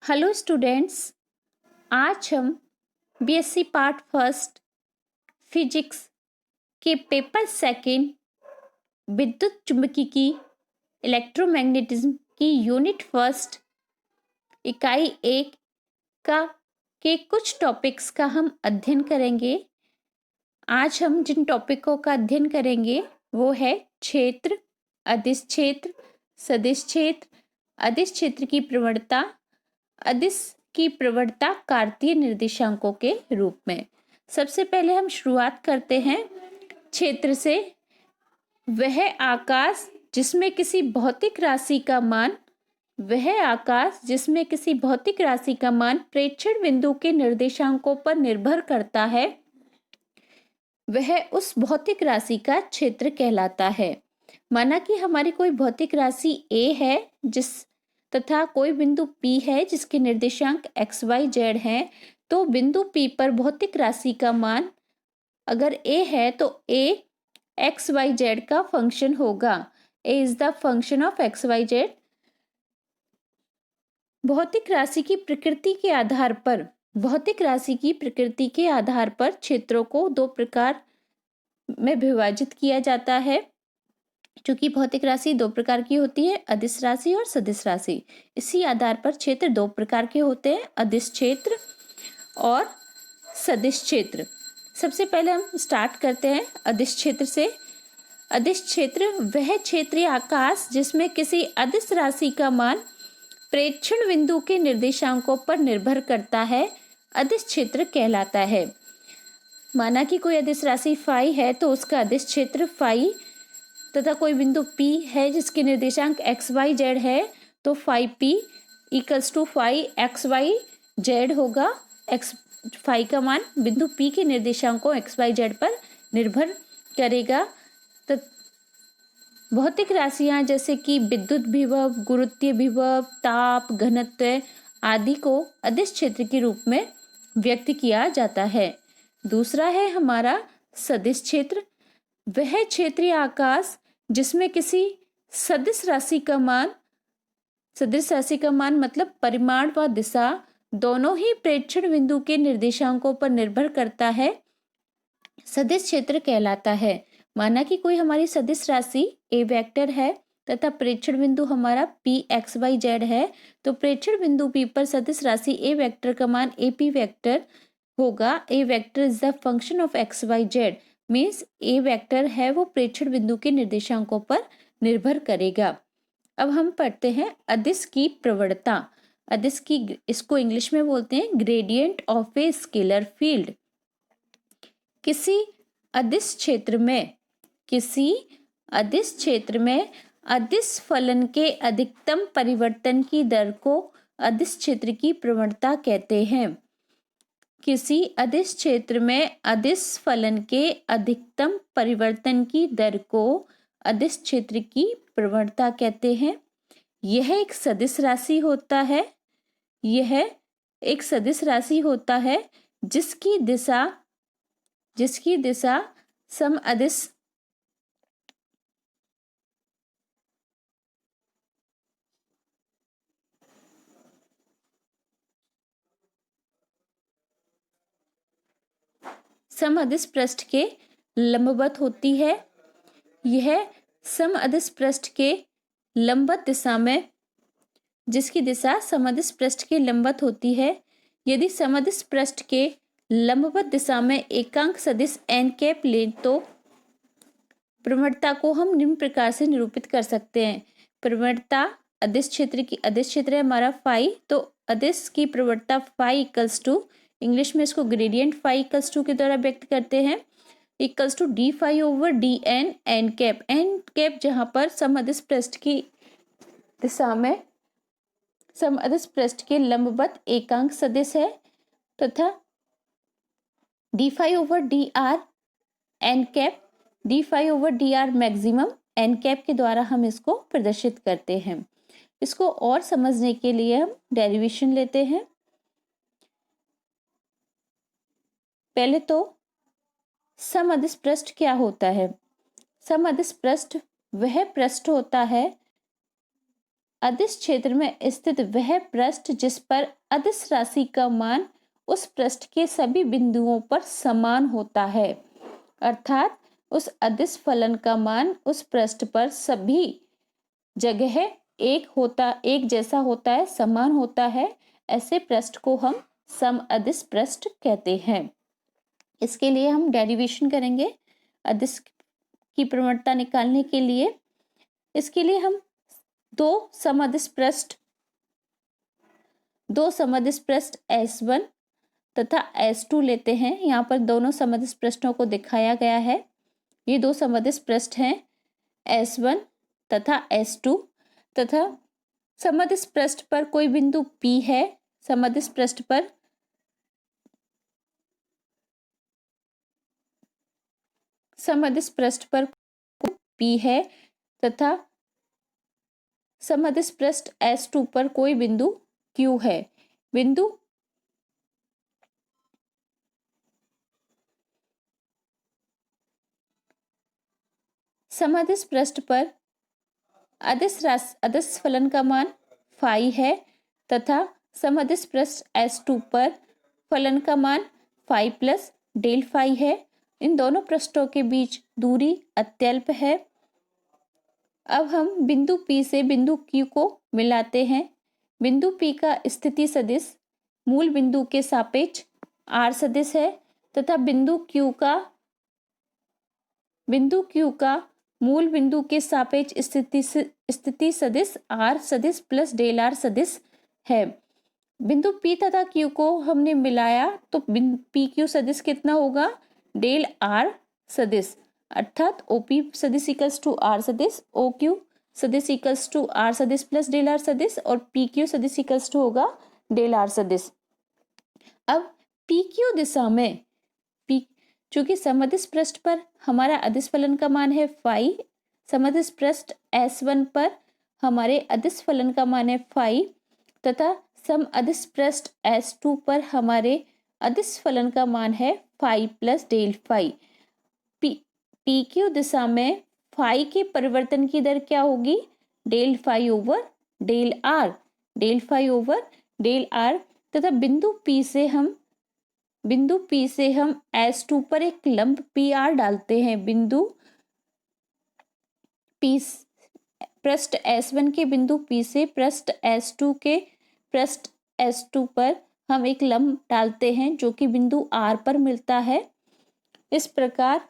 Hello students. आज हम BSc part first physics के पेपर सेकंड विद्युत चुंबकीय इलेक्ट्रोमैग्नेटिज्म की यूनिट फर्स्ट इकाई एक का के कुछ टॉपिक्स का हम अध्ययन करेंगे। आज हम जिन टॉपिकों का अध्ययन करेंगे वो है क्षेत्र, अदिश क्षेत्र, सदिश क्षेत्र, अदिश क्षेत्र की प्रवणता, अदिश की प्रवणता कार्तीय निर्देशांकों के रूप में। सबसे पहले हम शुरुआत करते हैं क्षेत्र से। वह आकाश जिसमें किसी भौतिक राशि का मान प्रेक्षण बिंदु के निर्देशांकों पर निर्भर करता है, वह उस भौतिक राशि का क्षेत्र कहलाता है। माना कि हमारी कोई भौतिक राशि A है तथा कोई बिंदु P है जिसके निर्देशांक x, y, z हैं, तो बिंदु P पर भौतिक राशि का मान अगर A है तो A x, y, z का फंक्शन होगा। A is the function of x, y, z। भौतिक राशि की प्रकृति के आधार पर क्षेत्रों को दो प्रकार में विभाजित किया जाता है। चूंकि भौतिक राशि दो प्रकार की होती है, अदिश राशि और सदिश राशि। इसी आधार पर क्षेत्र दो प्रकार के होते हैं, अदिश क्षेत्र और सदिश क्षेत्र। सबसे पहले हम स्टार्ट करते हैं अदिश क्षेत्र से। अदिश क्षेत्र वह क्षेत्रीय आकाश जिसमें किसी अदिश राशि का मान प्रेक्षण बिंदु के निर्देशांकों पर निर्भर करता है, अदिश क्षेत्र कहलाता है। माना कि कोई अदिश राशि फाई है तो उसका अदिश क्षेत्र फाई, तथा कोई बिंदु P है जिसके निर्देशांक x, y, z है तो phi P equals to phi x, y, z होगा। फाई का मान बिंदु P के निर्देशांकों x, y, z पर निर्भर करेगा। तो भौतिक राशियां जैसे कि विद्युत विभव, गुरुत्वीय विभव, ताप, घनत्व आदि को अदिश क्षेत्र के रूप में व्यक्त किया जाता है। दूसरा है हमारा सदिश क्षेत्र। वह क्षेत्रीय आकाश जिसमें किसी सदिश राशि का मान मतलब परिमाण व दिशा दोनों ही प्रेक्षण बिंदु के निर्देशांकों पर निर्भर करता है, सदिश क्षेत्र कहलाता है। माना कि कोई हमारी सदिश राशि A वेक्टर है तथा प्रेक्षण बिंदु हमारा P x y z है, तो प्रेक्षण बिंदु P पर सदिश राशि A वेक्टर का मान AP वेक्टर होगा। A vector is the function of x, y, z means A vector है वो प्रेक्षण बिंदु के निर्देशांकों पर निर्भर करेगा। अब हम पढ़ते हैं अदिश की प्रवणता। इसको इंग्लिश में बोलते हैं gradient of a scalar field. किसी अदिश क्षेत्र में अदिश फलन के अधिकतम परिवर्तन की दर को अदिश क्षेत्र की प्रवणता कहते हैं। किसी अदिश क्षेत्र में अदिश फलन के अधिकतम परिवर्तन की दर को अदिश क्षेत्र की प्रवणता कहते हैं। यह एक सदिश राशि होता है जिसकी दिशा समअदिश पृष्ठ के लंबवत होती है। यह समअदिश पृष्ठ के लंबवत दिशा में जिसकी दिशा समअदिश पृष्ठ के लंबवत होती है। यदि समअदिश पृष्ठ के लंबवत दिशा में एकांक सदिश n कैप लें तो प्रवणता को हम निम्न प्रकार से निरूपित कर सकते हैं। प्रवणता अदिश क्षेत्र है हमारा फाई, तो अदिश की प्रवणता फाई इक्वल्स टू, इंग्लिश में इसको ग्रेडियंट फाई इक्वल्स टू के द्वारा व्यक्त करते हैं, equals to D phi over D N N cap जहाँ पर समअदिश पृष्ठ की दिशा में समअदिश पृष्ठ के लंबवत एकांक सदिश है, तथा D phi over D R N cap, D phi over D R maximum N cap के द्वारा हम इसको प्रदर्शित करते हैं। इसको और समझने के लिए हम डेरिवेशन लेते हैं। पहले तो समअदिश पृष्ठ क्या होता है? समअदिश पृष्ठ वह पृष्ठ होता है अदिश क्षेत्र में स्थित वह पृष्ठ जिस पर अदिश राशि का मान उस पृष्ठ के सभी बिंदुओं पर समान होता है, अर्थात उस अदिश फलन का मान उस पृष्ठ पर सभी जगह एक जैसा होता है, समान होता है। ऐसे पृष्ठ को हम सम अदिश पृष्ठ कहते हैं। इसके लिए हम डेरिवेशन करेंगे अदिश की प्रवणता निकालने के लिए। इसके लिए हम दो समअदिश पृष्ठ S1 तथा S2 लेते हैं। यहाँ पर दोनों समअदिश पृष्ठों को दिखाया गया है। ये दो समअदिश पृष्ठ हैं S1 तथा S2 तथा समअदिश पृष्ठ पर कोई बिंदु P है। समअदिश पृष्ठ पर P है तथा समअदिश पृष्ठ S2 पर कोई बिंदु Q है। बिंदु समअदिश पृष्ठ पर अदिश फलन का मान फाई है तथा समअदिश पृष्ठ S2 पर फलन का मान फाई प्लस डेल फाई है। इन दोनों पृष्ठों के बीच दूरी अत्यल्प है। अब हम बिंदु P से बिंदु Q को मिलाते हैं। बिंदु P का स्थिति सदिश मूल बिंदु के सापेक्ष R सदिश है तथा बिंदु Q का मूल बिंदु के सापेक्ष स्थिति सदिश R सदिश प्लस डेल R सदिश है। बिंदु P तथा Q को हमने मिलाया तो PQ सदिश कितना होगा? डेल R सदिश, अर्थात OP सदिश इक्वल्स टू R सदिश, OQ सदिश इक्वल्स टू R सदिश प्लस डेल R सदिश और PQ सदिश इक्वल्स टू होगा डेल R सदिश। अब PQ दिशा में चूंकि समअदिश पृष्ठ पर हमारा अदिश फलन का मान है फाई, समअदिश पृष्ठ S1 पर हमारे अदिश फलन का मान है फाई तथा समअदिश पृष्ठ S2 पर हमारे अदिश फलन का मान है phi plus del phi. PQ दिशा में फाई के परिवर्तन की दर क्या होगी? Del phi over del R, del phi over del R तथा बिंदु P से हम S2 पर एक लंब PR डालते हैं। बिंदु P पृष्ठ S1 के बिंदु P से पृष्ठ S2 के पृष्ठ S2 पर हम एक लंब डालते हैं जो कि बिंदु R पर मिलता है। इस प्रकार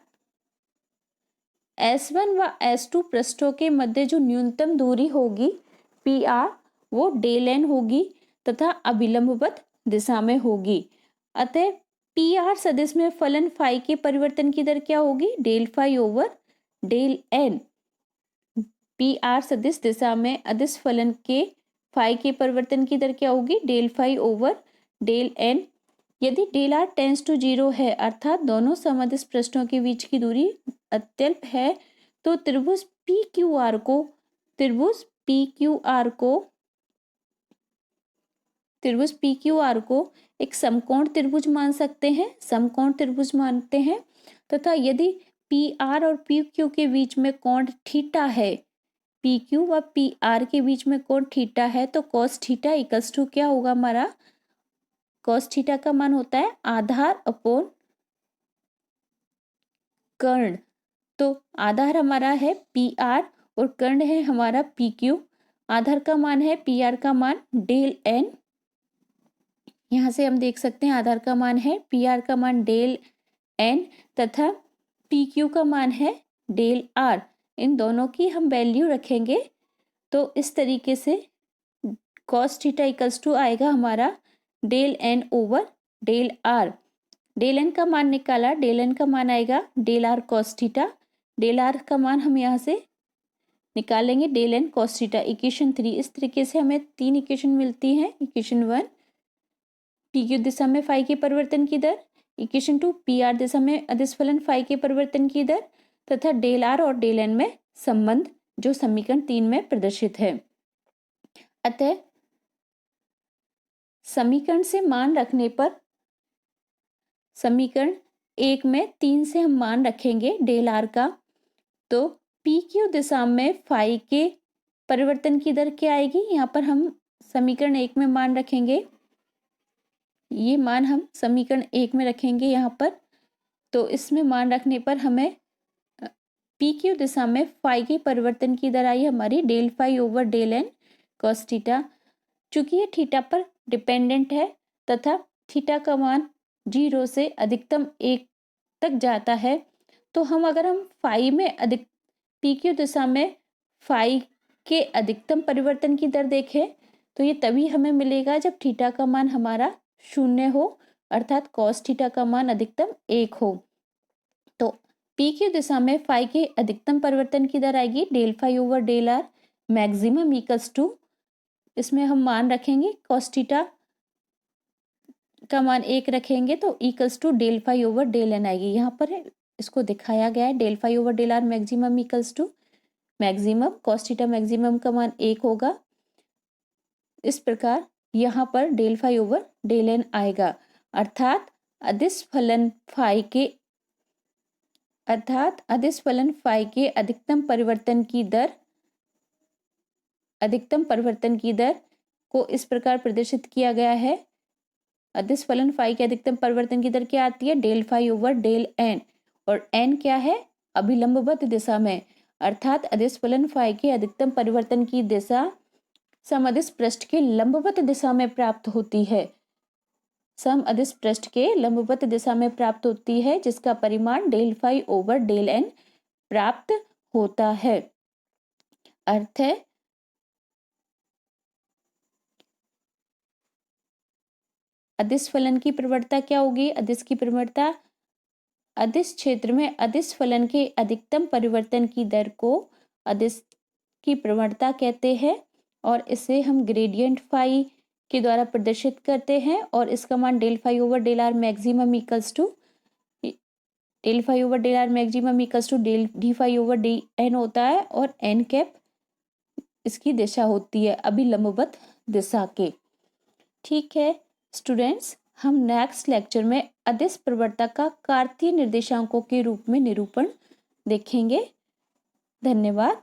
S1 व S2 पृष्ठों के मध्य जो न्यूनतम दूरी होगी PR वो डेल N होगी तथा अभिलंबवत दिशा में होगी। अतः PR सदिश में फलन फाई के परिवर्तन की दर क्या होगी? Del phi over del N। PR सदिश दिशा में अदिश फलन के फाई के परिवर्तन की दर क्या होगी? Del phi over del N। यदि डेल R टेंस टू 0 है अर्थात दोनों समअदिश पृष्ठों के बीच की दूरी अत्यल्प है तो त्रिभुज PQR को एक समकोण त्रिभुज मान सकते हैं, समकोण त्रिभुज मानते हैं तथा यदि PR और PQ के बीच में कोण थीटा है, PQ व PR के बीच में कोण थीटा है तो cos थीटा इक्वल्स टू क्या होगा? हमारा cos थीटा का मान होता है आधार अपॉन कर्ण। तो आधार हमारा है PR और कर्ण है हमारा PQ। आधार का मान है PR का मान डेल N। यहाँ से हम देख सकते हैं आधार का मान है PR का मान डेल N तथा PQ का मान है डेल R। इन दोनों की हम वैल्यू रखेंगे तो इस तरीके से cos थीटा इक्वल्स टू आएगा हमारा del N over del R। Del N का मान निकाला, डेल N का मान आएगा del R cos theta. Del R का मान हम यहाँ से निकालेंगे del N cos theta. Equation 3 इस तरीके से हमें 3 इक्वेशन मिलती हैं। इक्वेशन 1 PQ दिशा में फाई के परिवर्तन की दर, इक्वेशन 2 PR दिशा में अदिश फलन फाई के परिवर्तन की दर तथा डेल R और डेल N में संबंध जो समीकरण 3 में प्रदर्शित है। अतः समीकरण से मान रखने पर समीकरण 1 में 3 से हम मान रखेंगे डेल R का तो PQ दिशा में फाई के परिवर्तन की दर क्या आएगी, यहाँ पर हम समीकरण 1 में मान रखेंगे, ये मान हम समीकरण 1 में रखेंगे यहाँ पर। तो इसमें मान रखने पर हमें पी क्यू दिशा में फाई के परिवर्तन की दर आई हमारी del phi over del N cos theta. चूंकि ये थीटा पर डिपेंडेंट है तथा थीटा का मान 0 से अधिकतम 1 तक जाता है, तो अगर हम फाई में पी क्यू दिशा में फाई के अधिकतम परिवर्तन की दर देखें तो ये तभी हमें मिलेगा जब थीटा का मान हमारा 0 हो, अर्थात कॉस थीटा का मान अधिकतम 1 हो। तो पी क्यू दिशा में फाई के अधिकतम परिवर्तन की दर आएगी del phi over del R maximum equals to, इसमें हम मान रखेंगे कॉस थीटा का मान 1 रखेंगे तो equals to del phi over del N आएगी। यहाँ पर इसको दिखाया गया है, del phi over del R maximum equals to maximum cos theta maximum का मान 1 होगा। इस प्रकार यहाँ पर del phi over del N आएगा, अर्थात अदिश फलन फाई के अधिकतम परिवर्तन की दर को इस प्रकार प्रदर्शित किया गया है। अदिश फलन फाई के अधिकतम परिवर्तन की दर क्या आती है, del phi over del N, और एन क्या है, अभिलंबवत दिशा में, अर्थात अदिश फलन फाई के अधिकतम परिवर्तन की दिशा समअदिश पृष्ठ के लंबवत दिशा में प्राप्त होती है। समअदिश पृष्ठ के लंबवत दिशा में प्राप्त होती है, जिसका परिमाण del phi over del N प्राप्त होता है। अर्थ है अदिश फलन की प्रवणता क्या होगी, अदिश की प्रवणता अदिश क्षेत्र में अदिश फलन के अधिकतम परिवर्तन की दर को अदिश की प्रवणता कहते हैं, और इसे हम ग्रेडियंट फाई के द्वारा प्रदर्शित करते हैं, और इसका मान del phi over del R maximum equals to del phi over del R maximum equals to del D phi over D N होता है, और एन कैप इसकी दिशा होती है अभिलंबवत दिशा के। ठीक है स्टूडेंट्स, हम नेक्स्ट लेक्चर में अदिश प्रवणता का कार्तीय निर्देशांकों के रूप में निरूपण देखेंगे। धन्यवाद।